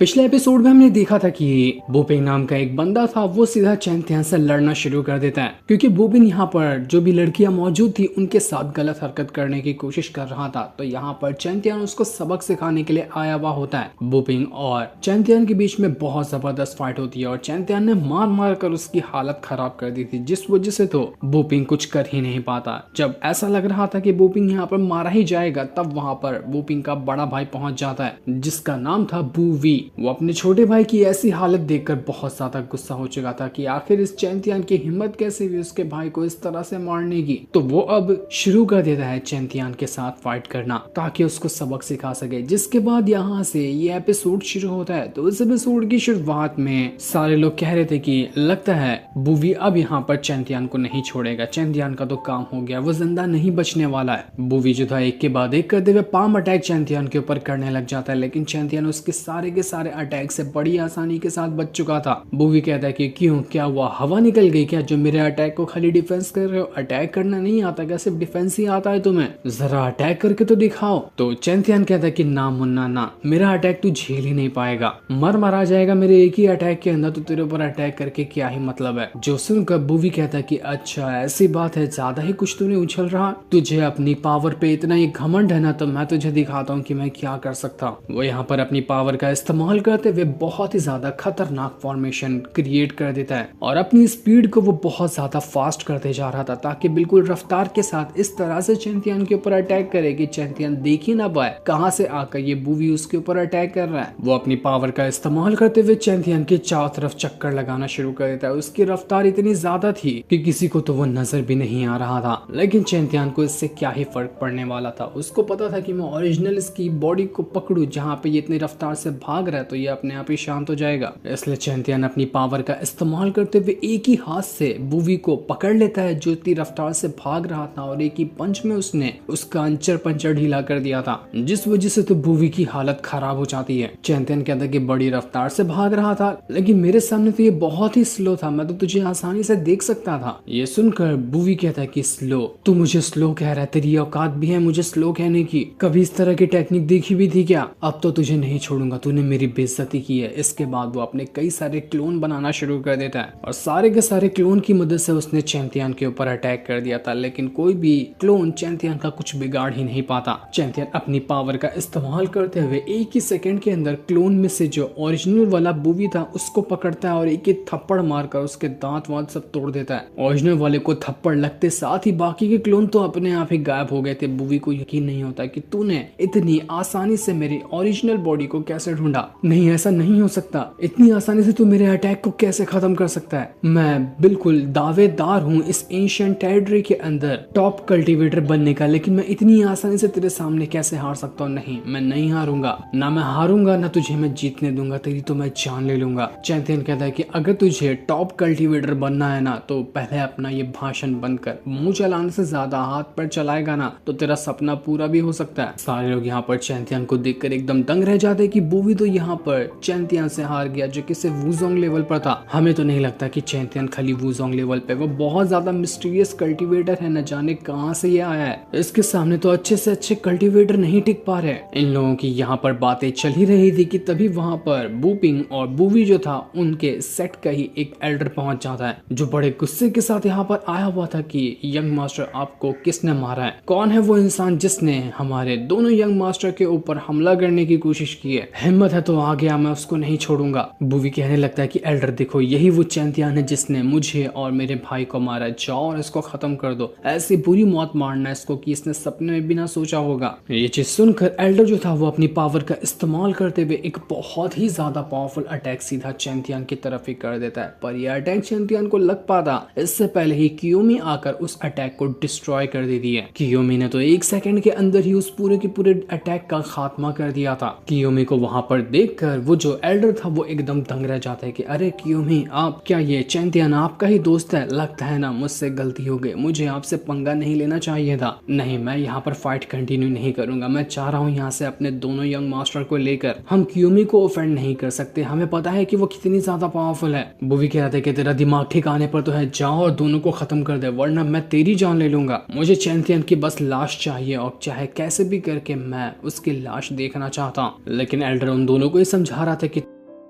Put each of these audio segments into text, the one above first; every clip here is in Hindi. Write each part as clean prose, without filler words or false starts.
पिछले एपिसोड में हमने देखा था कि बोपिंग नाम का एक बंदा था, वो सीधा चैंतियन से लड़ना शुरू कर देता है क्योंकि बोपिंग यहाँ पर जो भी लड़कियां मौजूद थी उनके साथ गलत हरकत करने की कोशिश कर रहा था। तो यहाँ पर चैंतियन उसको सबक सिखाने के लिए आया हुआ होता है। बोपिंग और चैंतियन के बीच में बहुत जबरदस्त फाइट होती है और चैंतियन ने मार मार कर उसकी हालत खराब कर दी थी, जिस वजह से तो बोपिंग कुछ कर ही नहीं पाता। जब ऐसा लग रहा था कि बोपिंग यहाँ पर मारा ही जाएगा, तब वहां पर बोपिंग का बड़ा भाई पहुंच जाता है जिसका नाम था बूवी। वो अपने छोटे भाई की ऐसी हालत देखकर बहुत ज्यादा गुस्सा हो चुका था कि आखिर इस चैंतियन की हिम्मत कैसे हुई उसके भाई को इस तरह से मारने की। तो वो अब शुरू कर देता है चैंतियन के साथ फाइट करना ताकि उसको सबक सिखा सके। जिसके बाद यहाँ से ये एपिसोड शुरू होता है। तो इस एपिसोड की शुरुआत में सारे लोग कह रहे थे कि लगता है बूवी अब यहाँ पर चैंतियन को नहीं छोड़ेगा, चैंतियन का तो काम हो गया, वो जिंदा नहीं बचने वाला है। बूवी जो था एक के बाद एक करते हुए पाम अटैक चैंतियन के ऊपर करने लग जाता है, लेकिन चैंतियन उसके सारे के सारे अटैक से बड़ी आसानी के साथ बच चुका था। बूवी कहता है कि क्यों, क्या हुआ, हवा निकल गई क्या जो मेरे अटैक को खाली डिफेंस कर रहे हो? अटैक करना नहीं आता क्या, सिर्फ डिफेंस ही आता है तुम्हें? जरा अटैक करके तो दिखाओ। तो चैंतियन कहता है कि ना मुन्ना ना, मेरा अटैक तू झेल ही नहीं पाएगा, मर जाएगा मेरे एक ही अटैक के अंदर, तो तेरे ऊपर अटैक करके क्या ही मतलब है। जो सुनकर बूवी कहता है कि अच्छा ऐसी बात है, ज्यादा ही कुछ तूने उछल रहा, तुझे अपनी पावर पे इतना ही घमंड है ना, तो मैं तुझे दिखाता हूँ कि मैं क्या कर सकता हूँ। वो यहाँ पर अपनी पावर का इस्तेमाल करते हुए बहुत ही ज्यादा खतरनाक फॉर्मेशन क्रिएट कर देता है और अपनी स्पीड को वो बहुत ज्यादा फास्ट करते जा रहा था ताकि बिल्कुल रफ्तार के साथ इस तरह से चैंतियन के ऊपर अटैक करे कि चैंतियन देख ही ना पाए कहां से आकर ये बूवी उसके ऊपर अटैक कर रहा है। वो अपनी पावर का इस्तेमाल करते हुए चैंतियन के चारों तरफ चक्कर लगाना शुरू कर देता है। उसकी रफ्तार इतनी ज्यादा थी कि किसी को तो वो नजर भी नहीं आ रहा था, लेकिन चैंतियन को इससे क्या ही फर्क पड़ने वाला था। उसको पता था कि मैं ओरिजिनल इसकी बॉडी को पकड़ू, जहाँ पे ये इतनी रफ्तार से भाग रहा है तो ये अपने आप ही शांत हो जाएगा। इसलिए चैंतियन अपनी पावर का इस्तेमाल करते हुए एक ही हाथ से बूवी को पकड़ लेता है जो इतनी रफ्तार से भाग रहा था और एक ही पंच में उसने उसका अंचर पंचर ढीला कर दिया था, जिस वजह से तो बूवी की हालत खराब हो जाती है। चैंतियन कहता है कि बड़ी रफ्तार से भाग रहा था लेकिन मेरे सामने तो ये बहुत ही स्लो था, मैं तो तुझे आसानी से देख सकता था। ये सुनकर बूवी कहता है कि स्लो, तू मुझे स्लो कह रहा है, तेरी औकात भी है मुझे स्लो कहने की? कभी इस तरह की टेक्निक देखी भी थी क्या? अब तो तुझे नहीं छोड़ूंगा, तूने मेरी बेइज्जती की है। इसके बाद वो अपने कई सारे क्लोन बनाना शुरू कर देता है और सारे के सारे क्लोन की मदद से उसने चैंतियन के ऊपर अटैक कर दिया था, लेकिन कोई भी क्लोन चैंतियन का कुछ बिगाड़ ही नहीं पाता। चैंतियन अपनी पावर का इस्तेमाल करते हुए एक ही सेकंड के अंदर क्लोन में से जो ओरिजिनल वाला बूवी था उसको पकड़ता है और एक ही थप्पड़ मारकर उसके दांत वांत सब तोड़ देता है। ओरिजिनल वाले को थप्पड़ लगते साथ ही बाकी के क्लोन तो अपने आप ही गायब हो गए थे। बूवी को यकीन नहीं होता कि तूने इतनी आसानी से मेरी ओरिजिनल बॉडी को कैसे ढूंढा। नहीं, ऐसा नहीं हो सकता, इतनी आसानी से तू मेरे अटैक को कैसे खत्म कर सकता है? मैं बिल्कुल दावेदार हूँ इस एंशिएंट टेरिटरी के अंदर टॉप कल्टीवेटर बनने का, लेकिन मैं इतनी आसानी से तेरे सामने कैसे हार सकता हूँ? नहीं, मैं नहीं हारूंगा, ना मैं हारूंगा ना तुझे मैं जीतने दूंगा, तेरी तो मैं जान ले लूंगा। चैंतियन कहता है कि अगर तुझे टॉप कल्टीवेटर बनना है ना तो पहले अपना ये भाषण बंद कर, मुंह चलाने से ज्यादा हाथ पर चलाएगा ना तो तेरा सपना पूरा भी हो सकता है। सारे लोग यहाँ पर चैंतियन को देखकर एकदम दंग रह जाते कि बूवी तो यहाँ पर चैंतियन से हार गया जो कि सिर्फ वूजोंग लेवल पर था। हमें तो नहीं लगता कि चैंतियन खाली वूजोंग लेवल पे, वो बहुत ज्यादा मिस्टीरियस कल्टीवेटर है, न जाने कहां से ये आया है। इसके सामने तो अच्छे से अच्छे कल्टीवेटर नहीं टिक पा रहे। इन लोगों की यहाँ पर बातें चल ही रही थी कि तभी वहां पर बूपिंग और बूवी जो था उनके सेट का ही एक एल्डर पहुंच जाता है जो बड़े गुस्से के साथ यहाँ पर आया हुआ था कि यंग मास्टर आपको किसने मारा है? कौन है वो इंसान जिसने हमारे दोनों यंग मास्टर के ऊपर हमला करने की कोशिश की है? हिम्मत है तो आ गया, मैं उसको नहीं छोड़ूंगा। बूवी कहने लगता है कि एल्डर देखो, यही वो चैंतियन है जिसने मुझे और मेरे भाई को मारा, जाओ और इसको खत्म कर दो, ऐसी बुरी मौत मारना इसको कि इसने सपने में भी ना सोचा होगा। ये चीज सुनकर एल्डर जो था वो अपनी पावर का इस्तेमाल करते हुए एक बहुत ही ज्यादा पावरफुल अटैक सीधा चैंतियन की तरफ ही कर देता है, पर यह अटैक चैंतियन को लग पाता इससे पहले ही कियोमी आकर उस अटैक को डिस्ट्रॉय कर देती है। कियोमी ने तो एक सेकंड के अंदर ही उस पूरे के पूरे अटैक का खात्मा कर दिया था। कियोमी को वहां पर देखकर वो जो एल्डर था वो एकदम दंग रह जाता है कि अरे कियोमी, आप क्या, ये चैंतियन आपका ही दोस्त है? लगता है ना मुझसे गलती हो गई, मुझे आपसे पंगा नहीं लेना चाहिए था। नहीं, मैं यहाँ पर फाइट कंटिन्यू नहीं करूंगा, मैं चाह रहा हूँ यहाँ से अपने दोनों यंग मास्टर को लेकर हम कियोमी को ऑफेंड नहीं कर सकते, हमें पता है कि वो कितनी ज्यादा पावरफुल है। बूवी कहते कि तेरा दिमाग ठिकाने पर तो है, जाओ और दोनों को खत्म कर दे वरना मैं तेरी जान ले लूंगा। मुझे चैंतियन की बस लाश चाहिए और चाहे कैसे भी करके मैं उसकी लाश देखना चाहता हूँ। लेकिन एल्डर उन दोनों को ये समझा रहा था कि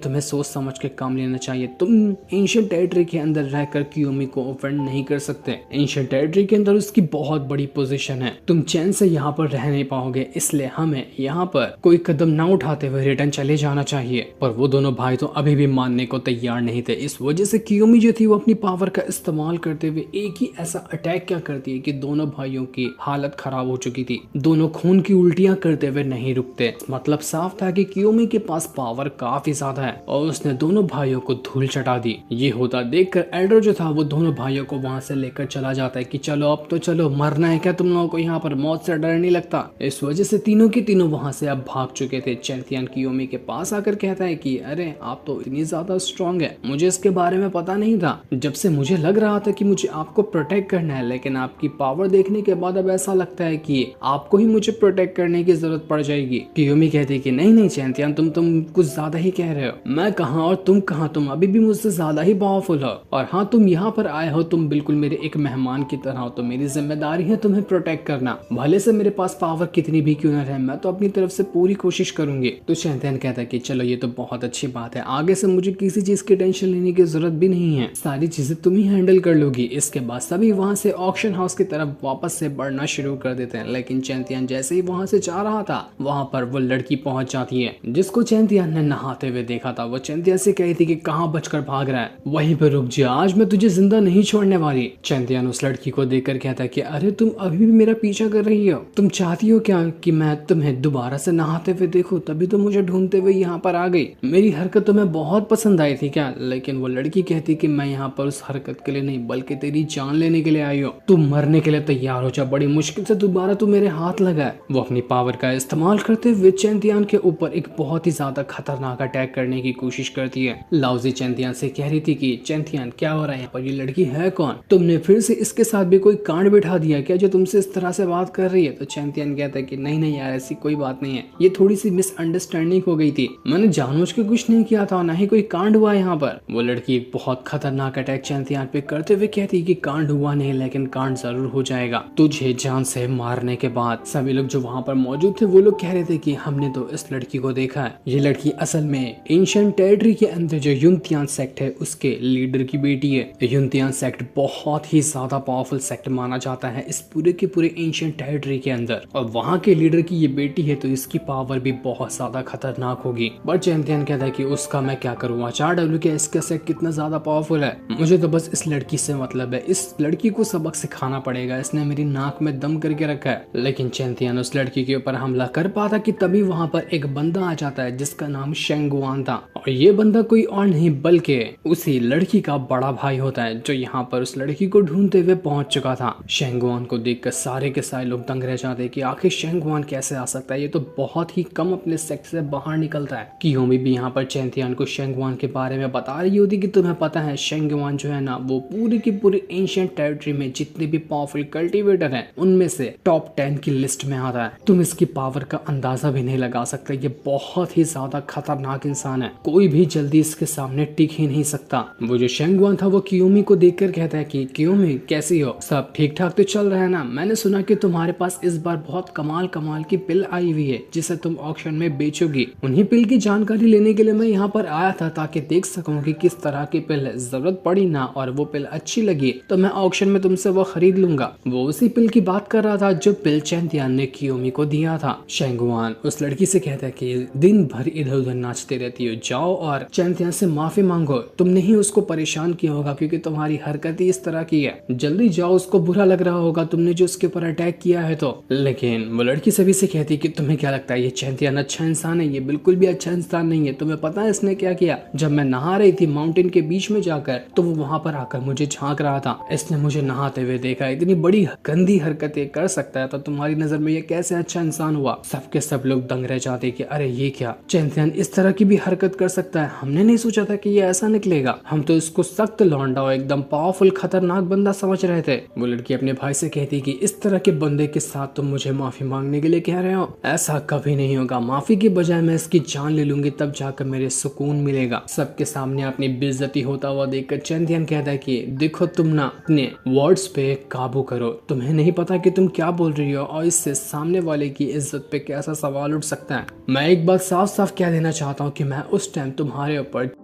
तुम्हें सोच समझ के काम लेना चाहिए। तुम एंशिएंट टेरिटरी के अंदर रहकर कियोमी को ऑफेंड नहीं कर सकते। एंशिएंट टेरिटरी के अंदर उसकी बहुत बड़ी पोजीशन है, तुम चैन से यहाँ पर रह नहीं पाओगे, इसलिए हमें यहाँ पर कोई कदम ना उठाते हुए रिटर्न चले जाना चाहिए। पर वो दोनों भाई तो अभी भी मानने को तैयार नहीं थे। इस वजह से कियोमी जो थी वो अपनी पावर का इस्तेमाल करते हुए एक ही ऐसा अटैक क्या करती है कि दोनों भाइयों की हालत खराब हो चुकी थी। दोनों खून की उल्टियां करते हुए नहीं रुकते। मतलब साफ था कि कियोमी के पास पावर काफी ज्यादा और उसने दोनों भाइयों को धूल चटा दी। ये होता देखकर एल्डर जो था वो दोनों भाइयों को वहां से लेकर चला जाता है कि चलो अब तो चलो, मरना है क्या तुम लोगों को, यहाँ पर मौत से डर नहीं लगता। इस वजह से तीनों के तीनों वहां से अब भाग चुके थे। चैंथियन कियोमी के पास आकर कहता है कि अरे आप तो इतनी ज्यादा स्ट्रांग है, मुझे इसके बारे में पता नहीं था। जब से मुझे लग रहा था कि मुझे आपको प्रोटेक्ट करना है, लेकिन आपकी पावर देखने के बाद अब ऐसा लगता है कि आपको ही मुझे प्रोटेक्ट करने की जरूरत पड़ जाएगी। कियोमी कहती है कि नहीं नहीं चैंथियन, तुम कुछ ज्यादा ही कह रहे हो। मैं कहाँ और तुम कहाँ, तुम अभी भी मुझसे ज्यादा ही पावरफुल हो। और हाँ, तुम यहाँ पर आए हो, तुम बिल्कुल मेरे एक मेहमान की तरह हो, तो मेरी जिम्मेदारी है तुम्हें प्रोटेक्ट करना। भले से मेरे पास पावर कितनी भी क्यों न रहे, मैं तो अपनी तरफ से पूरी कोशिश करूंगी। तो चैंथियन कहता है कि चलो ये तो बहुत अच्छी बात है, आगे से मुझे किसी चीज की टेंशन लेने की जरूरत भी नहीं है, सारी चीजें तुम ही हैंडल कर लोगी। इसके बाद सभी वहां से ऑक्शन हाउस की तरफ वापस से बढ़ना शुरू कर देते हैं। लेकिन चैंथियन जैसे ही वहां से जा रहा था, वहां पर वो लड़की पहुंच जाती है जिसको चैंथियन ने नहाते हुए देखा था। वो चैंथियन से कही थी कि कहाँ बचकर भाग रहा है, वहीं पर रुक जा, आज मैं तुझे जिंदा नहीं छोड़ने वाली। चैंथियन उस लड़की को देखकर कहता है कि अरे तुम अभी भी मेरा पीछा कर रही हो, तुम चाहती हो क्या कि मैं तुम्हें दोबारा से नहाते हुए देखूं, तभी तो मुझे ढूंढते हुए यहाँ पर आ गई। मेरी हरकत तुम्हें बहुत पसंद आई थी क्या? लेकिन वो लड़की कहती कि मैं यहाँ पर उस हरकत के लिए नहीं, बल्कि तेरी जान लेने के लिए आई हूँ। तुम मरने के लिए तैयार हो जा, बड़ी मुश्किल से दोबारा तू मेरे हाथ लगा। वो अपनी पावर का इस्तेमाल करते हुए चैंथियन के ऊपर एक बहुत ही ज्यादा खतरनाक अटैक करने की कोशिश करती है। लाउजी चैंथियन से कह रही थी कि चैंथियन क्या हो रहा है यहाँ पर, ये लड़की है कौन? तुमने फिर से इसके साथ भी कोई कांड बिठा दिया क्या जो तुमसे इस तरह से बात कर रही है? तो चैंथियन कहता है कि नहीं नहीं यार, ऐसी कोई बात नहीं है, ये थोड़ी सी मिसअंडरस्टैंडिंग हो गई थी, मैंने जानबूझ के कुछ नहीं किया था, ना ही कोई कांड हुआ यहाँ पर। वो लड़की एक बहुत खतरनाक अटैक चैंथियन पे करते हुए कहती कि कांड हुआ नहीं, लेकिन कांड जरूर हो जाएगा तुझे जान से मारने के बाद। सभी लोग जो वहाँ पर मौजूद थे वो लोग कह रहे थे कि हमने तो इस लड़की को देखा है, ये लड़की असल में एंशिएंट टेरिटरी के अंदर जो युनतियान सेक्ट है उसके लीडर की बेटी है। युनतियान सेक्ट बहुत ही ज्यादा पावरफुल सेक्ट माना जाता है इस पूरे के पूरे एंशिएंट टेरिटरी के अंदर, और वहाँ के लीडर की ये बेटी है तो इसकी पावर भी बहुत ज्यादा खतरनाक होगी। बट चैंथियन कहता है कि उसका मैं क्या करूँ, 4W के इसका सेक्ट कितना ज्यादा पावरफुल है, मुझे तो बस इस लड़की से मतलब है, इस लड़की को सबक सिखाना पड़ेगा, इसने मेरी नाक में दम करके रखा है। लेकिन चैंथियन उस लड़की के ऊपर हमला कर पाता कि तभी वहाँ पर एक बंदा आ जाता है जिसका नाम शेंगुआन था, और ये बंदा कोई और नहीं बल्कि उसी लड़की का बड़ा भाई होता है जो यहाँ पर उस लड़की को ढूंढते हुए पहुंच चुका था। शेंगुआन को देखकर सारे के सारे लोग दंग रह जाते कि आखिर शेंगुआन कैसे आ सकता है, ये तो बहुत ही कम अपने सेक्ट से बाहर निकलता है। कियोमी भी यहाँ पर चैंथियन को शेंगुआन के बारे में बता रही होती कि तुम्हें पता है शेंगुआन जो है ना, वो पूरी की पूरी एंशिएंट टेरिटरी में जितने भी पावरफुल कल्टीवेटर हैं उनमें से टॉप 10 की लिस्ट में आता है। तुम इसकी पावर का अंदाजा भी नहीं लगा सकते, ये बहुत ही ज्यादा खतरनाक इंसान है, कोई भी जल्दी इसके सामने टिक ही नहीं सकता। वो जो शेंगुआन था वो कियोमी को देखकर कहता है कि कियोमी कैसी हो, सब ठीक ठाक तो चल रहा है ना? मैंने सुना कि तुम्हारे पास इस बार बहुत कमाल कमाल की पिल आई हुई है जिसे तुम ऑक्शन में बेचोगी। उन्हीं पिल की जानकारी लेने के लिए मैं यहाँ पर आया था ताकि देख सकूं कि किस तरह की पिल है, जरूरत पड़ी ना और वो पिल अच्छी लगी तो मैं ऑक्शन में तुमसे वो खरीद लूंगा। वो उसी पिल की बात कर रहा था जो पिल चैंथियन ने कियोमी को दिया था। शेंगुआन उस लड़की से कहता है कि दिन भर इधर उधर नाचते रहती हो, जाओ और चैंथियन से माफी मांगो, तुमने ही उसको परेशान किया होगा क्योंकि तुम्हारी हरकत ही इस तरह की है, जल्दी जाओ, उसको बुरा लग रहा होगा तुमने जो उसके ऊपर अटैक किया है तो। लेकिन वो लड़की सभी से कहती कि तुम्हें क्या लगता है ये चैंथियन अच्छा इंसान है? ये बिल्कुल भी अच्छा इंसान नहीं है, तुम्हें पता है इसने क्या किया? जब मैं नहा रही थी माउंटेन के बीच में जाकर तो वो वहां पर आकर मुझे झांक रहा था, इसने मुझे नहाते हुए देखा, इतनी बड़ी गंदी हरकतें कर सकता है तो तुम्हारी नजर में ये कैसे अच्छा इंसान हुआ? सबके सब लोग दंग रह जाते कि अरे ये क्या, चैंथियन इस तरह की भी हरकत हरकत कर सकता है, हमने नहीं सोचा था कि ये ऐसा निकलेगा। हम तो इसको सख्त लौंडा और एकदम पावरफुल खतरनाक बंदा समझ रहे थे। वो लड़की अपने भाई से कहती कि इस तरह के बंदे के साथ तुम मुझे माफी मांगने के लिए कह रहे हो, ऐसा कभी नहीं होगा। माफी की बजाय मैं इसकी जान ले लूंगी, तब जाकर मेरे सुकून मिलेगा। सबके सामने अपनी बेइज्जती होता हुआ देखकर चैंतियन कहता है कि देखो तुम ना अपने वर्ड्स पे काबू करो, तुम्हें नहीं पता कि तुम क्या बोल रही हो और इससे सामने वाले की इज्जत पे कैसा सवाल उठ सकता है। मैं एक बात साफ साफ कह देना चाहता हूँ कि मैं उस टाइम तुम्हारे ऊपर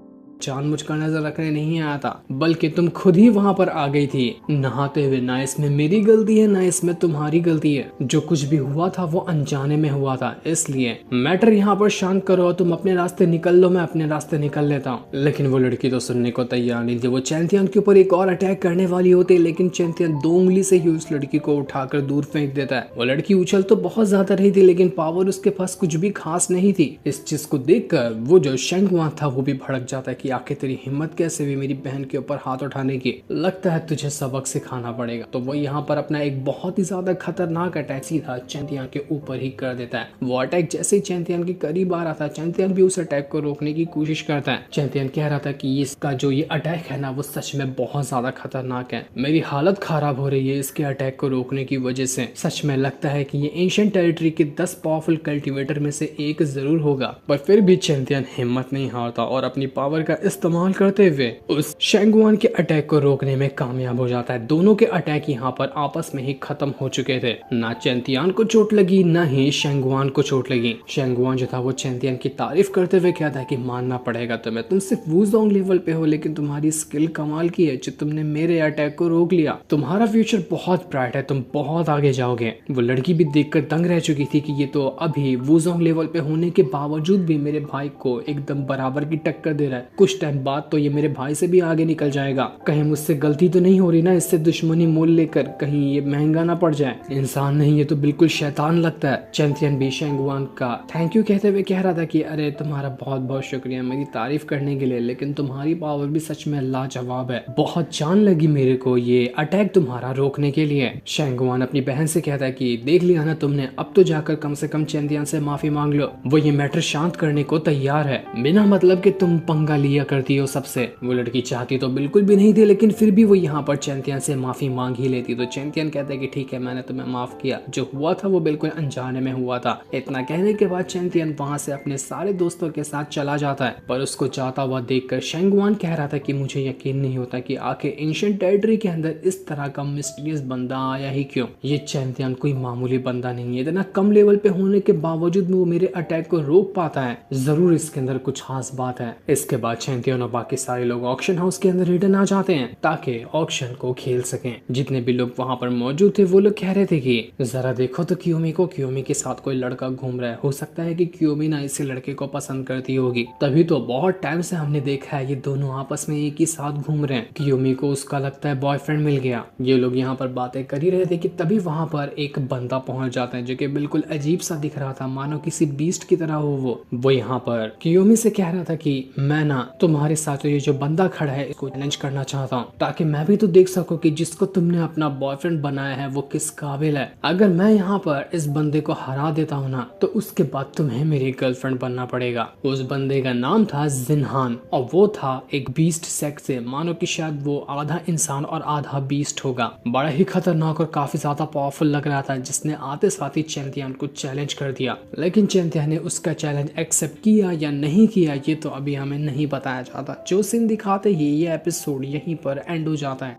जानबूझकर नजर रखने नहीं आया था, बल्कि तुम खुद ही वहां पर आ गई थी नहाते हुए। ना इसमें मेरी गलती है ना इसमें तुम्हारी गलती है, जो कुछ भी हुआ था वो अनजाने में हुआ था। इसलिए मैटर यहाँ पर शांत करो, तुम अपने रास्ते निकल लो, मैं अपने रास्ते निकल लेता हूँ। लेकिन वो लड़की तो सुनने को तैयार नहीं थी। वो चैंतियन के ऊपर एक और अटैक करने वाली होती है, लेकिन चैंतियन 2 उंगली से ही उस लड़की को उठाकर दूर फेंक देता है। वो लड़की उछल तो बहुत ज्यादा रही थी, लेकिन पावर उसके पास कुछ भी खास नहीं थी। इस चीज को देखकर वो जो शेंगवान था वो भी भड़क जाता है कि आखिर तेरी हिम्मत कैसे हुई मेरी बहन के ऊपर हाथ उठाने की, लगता है तुझे सबक सिखाना पड़ेगा। तो वो यहाँ पर अपना एक बहुत ही ज्यादा खतरनाक अटैक सीधा चैंतियन के ऊपर ही कर देता है। वो अटैक जैसे ही चैंतियन के करीब आ रहा था, चैंतियन भी उस अटैक को रोकने की कोशिश करता है। चैंतियन कह रहा था कि इसका जो ये अटैक है ना वो सच में बहुत ज्यादा खतरनाक है, मेरी हालत खराब हो रही है इसके अटैक को रोकने की वजह से। सच में लगता है कि ये एंशिएंट टेरिटरी के 10 पावरफुल कल्टीवेटर में से एक जरूर होगा। पर फिर भी चैंतियन हिम्मत नहीं हारता और अपनी पावर का इस्तेमाल करते हुए उस शेंगवान के अटैक को रोकने में कामयाब हो जाता है। दोनों के अटैक यहाँ पर आपस में ही खत्म हो चुके थे। ना चैंतियन को चोट लगी ना ही शेंगवान को चोट लगी। शेंगवान जो था वो चैंतियन की तारीफ करते हुए कहता है कि मानना पड़ेगा तुम्हें, तुम सिर्फ वुज़ोंग लेवल पे हो लेकिन तुम्हारी स्किल कमाल की है जो तुमने मेरे अटैक को रोक लिया। तुम्हारा फ्यूचर बहुत ब्राइट है, तुम बहुत आगे जाओगे। वो लड़की भी देखकर दंग रह चुकी थी कि ये तो अभी वुज़ोंग लेवल पे होने के बावजूद भी मेरे भाई को एकदम बराबर की टक्कर दे रहा है। कुछ टाइम बाद तो ये मेरे भाई से भी आगे निकल जाएगा। कहीं मुझसे गलती तो नहीं हो रही ना इससे दुश्मनी मोल लेकर, कहीं ये महंगा ना पड़ जाए। इंसान नहीं ये तो बिल्कुल शैतान लगता है। चैंतियन भी शेंगवान का थैंक यू कहते हुए कह रहा था कि अरे तुम्हारा बहुत बहुत शुक्रिया मेरी तारीफ करने के लिए, लेकिन तुम्हारी पावर भी सच में लाजवाब है। बहुत जान लगी मेरे को ये अटैक तुम्हारा रोकने के लिए। शेंगवान अपनी बहन से कहता है कि देख लिया ना तुमने, अब तो जाकर कम से कम चैंतियन से माफी मांग लो। वो ये मैटर शांत करने को तैयार है, बिना मतलब कि तुम पंगा लिया करती हो सबसे। वो लड़की चाहती तो बिल्कुल भी नहीं थी, लेकिन फिर भी वो यहाँ पर चैंतियन से माफी मांग ही लेती। तो चैंतियन कहता है कि ठीक है मैंने तुम्हें माफ किया, जो हुआ था वो बिल्कुल अनजाने में हुआ था। इतना कहने के बाद चैंतियन वहां से अपने सारे दोस्तों के साथ चला जाता है। पर उसको जाता हुआ देखकर शेंगवान कह रहा था कि मुझे यकीन नहीं होता कि आखिर एंशिएंट टेरिटरी के अंदर इस तरह का मिस्टीरियस बंदा आया ही क्यों। ये चैंतियन कोई मामूली बंदा नहीं है, इतना कम लेवल पे होने के बावजूद वो मेरे अटैक को रोक पाता है, जरूर इसके अंदर कुछ खास बात है। इसके बाद चैंतियन और बाकी सारे लोग ऑक्शन हाउस के अंदर रिटर्न आ जाते हैं ताकि ऑक्शन को खेल सकें। जितने भी लोग वहां पर मौजूद थे वो लोग कह रहे थे कि जरा देखो तो कियोमी को, कियोमी के साथ कोई लड़का घूम रहा है, हो सकता है कि कियोमी ना इसी लड़के को पसंद करती होगी, तभी तो बहुत टाइम से हमने देखा है ये दोनों आपस में एक ही साथ घूम रहे हैं। कियोमी को उसका लगता है बॉयफ्रेंड मिल गया। ये लोग यहाँ पर बातें कर ही रहे थे कि तभी वहां पर एक बंदा पहुंच जाता है जो कि बिल्कुल अजीब सा दिख रहा था, मानो किसी बीस्ट की तरह हो। वो यहाँ पर कियोमी से कह रहा था कि मैं ना तुम्हारे साथ ये जो बंदा खड़ा है इसको चैलेंज करना चाहता हूँ, ताकि मैं भी तो देख सकूं कि जिसको तुमने अपना बॉयफ्रेंड बनाया है वो किस काबिल है। अगर मैं यहाँ पर इस बंदे को हरा देता हूँ ना तो उसके बाद तुम्हें मेरी गर्लफ्रेंड बनना पड़ेगा। उस बंदे का नाम था जिनहान और वो था एक बीस्ट सेक्स से, मानो कि शायद वो आधा इंसान और आधा बीस्ट होगा। बड़ा ही खतरनाक और काफी ज्यादा पावरफुल लग रहा था, जिसने आते साथ ही चैंतियन को चैलेंज कर दिया। लेकिन चैंतियन ने उसका चैलेंज एक्सेप्ट किया या नहीं किया ये तो अभी हमें नहीं बताया जाता। जो सीन दिखाते ही ये एपिसोड यहीं पर एंड हो जाता है।